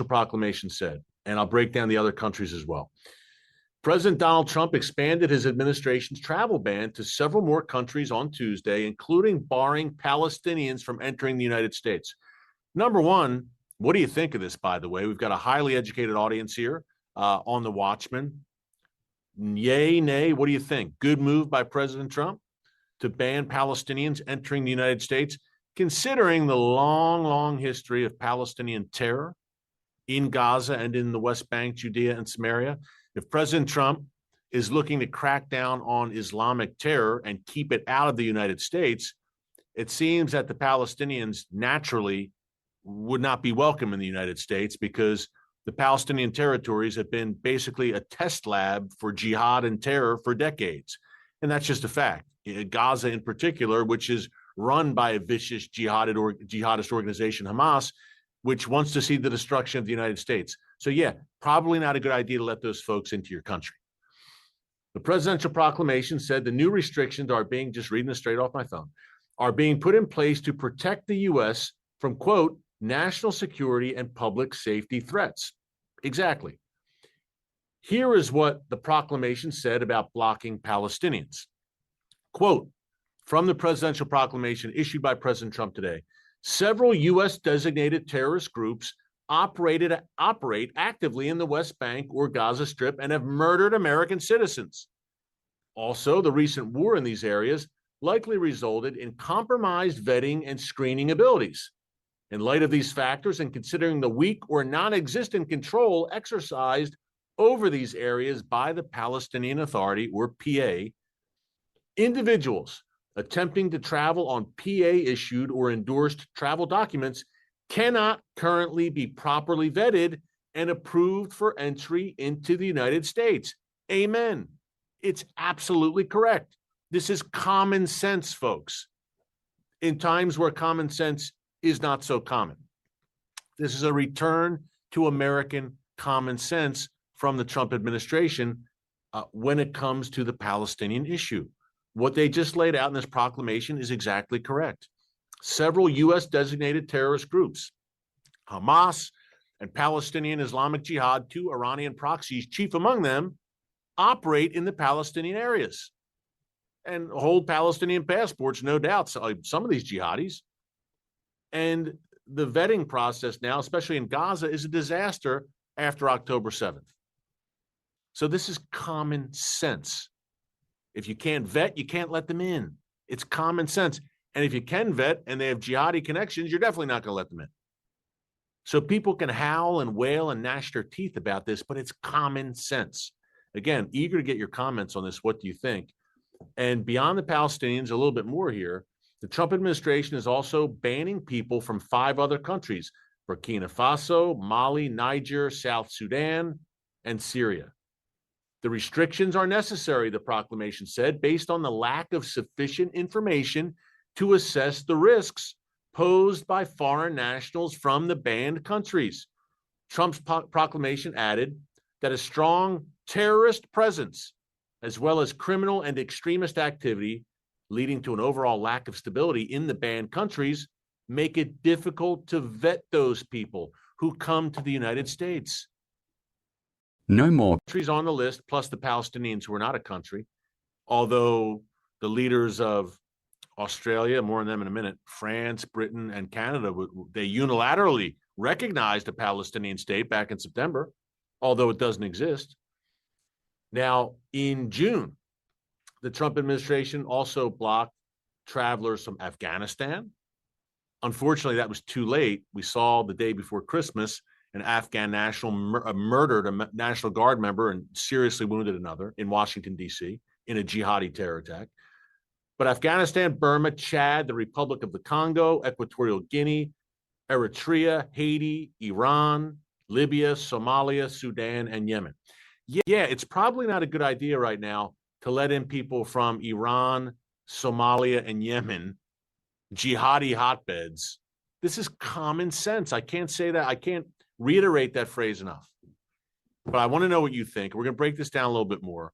proclamation said, and I'll break down the other countries as well. President Donald Trump expanded his administration's travel ban to several more countries on Tuesday, including barring Palestinians from entering the United States. Number one, what do you think of this, by the way? We've got a highly educated audience here on the Watchmen. Yay, nay, what do you think? Good move by President Trump to ban Palestinians entering the United States, considering the long, long history of Palestinian terror in Gaza and in the West Bank, Judea, and Samaria. If President Trump is looking to crack down on Islamic terror and keep it out of the United States, it seems that the Palestinians naturally would not be welcome in the United States because the Palestinian territories have been basically a test lab for jihad and terror for decades. And that's just a fact. Gaza in particular, which is run by a vicious jihadist organization, Hamas, which wants to see the destruction of the United States. So yeah, probably not a good idea to let those folks into your country. The presidential proclamation said the new restrictions are being, just reading this straight off my phone, are being put in place to protect the U.S. from, quote, national security and public safety threats. Exactly. Here is what the proclamation said about blocking Palestinians. Quote, from the presidential proclamation issued by President Trump today, several U.S. designated terrorist groups operate actively in the West Bank or Gaza Strip and have murdered American citizens. Also, the recent war in these areas likely resulted in compromised vetting and screening abilities. In light of these factors and considering the weak or non-existent control exercised over these areas by the Palestinian Authority, or PA, individuals attempting to travel on PA-issued or endorsed travel documents cannot currently be properly vetted and approved for entry into the United States. Amen. It's absolutely correct. This is common sense, folks. In times where common sense is not so common. This is a return to American common sense from the Trump administration when it comes to the Palestinian issue. What they just laid out in this proclamation is exactly correct. Several U.S. designated terrorist groups, Hamas and Palestinian Islamic Jihad, two Iranian proxies, chief among them, operate in the Palestinian areas and hold Palestinian passports, no doubt, some of these jihadis. And the vetting process now, especially in Gaza, is a disaster after October 7th. So this is common sense. If you can't vet, you can't let them in. It's common sense. And if you can vet and they have jihadi connections, you're definitely not going to let them in. So people can howl and wail and gnash their teeth about this, but it's common sense. Again, eager to get your comments on this. What do you think? And beyond the Palestinians, a little bit more here. The Trump administration is also banning people from 5 other countries: Burkina Faso, Mali, Niger, South Sudan, and Syria. The restrictions are necessary, the proclamation said, based on the lack of sufficient information to assess the risks posed by foreign nationals from the banned countries. Trump's proclamation added that a strong terrorist presence, as well as criminal and extremist activity, leading to an overall lack of stability in the banned countries, make it difficult to vet those people who come to the United States. No more countries on the list, plus the Palestinians, who are not a country, although the leaders of Australia, more on them in a minute, France, Britain, and Canada, they unilaterally recognized a Palestinian state back in September, although it doesn't exist. Now, in June, the Trump administration also blocked travelers from Afghanistan. Unfortunately, that was too late. We saw the day before Christmas an Afghan national murdered a National Guard member and seriously wounded another in Washington, D.C. in a jihadi terror attack. But Afghanistan, Burma, Chad, the Republic of the Congo, Equatorial Guinea, Eritrea, Haiti, Iran, Libya, Somalia, Sudan, and Yemen. Yeah, it's probably not a good idea right now to let in people from Iran, Somalia, and Yemen, jihadi hotbeds. This is common sense. I can't say that. I can't reiterate that phrase enough. But I want to know what you think. We're going to break this down a little bit more.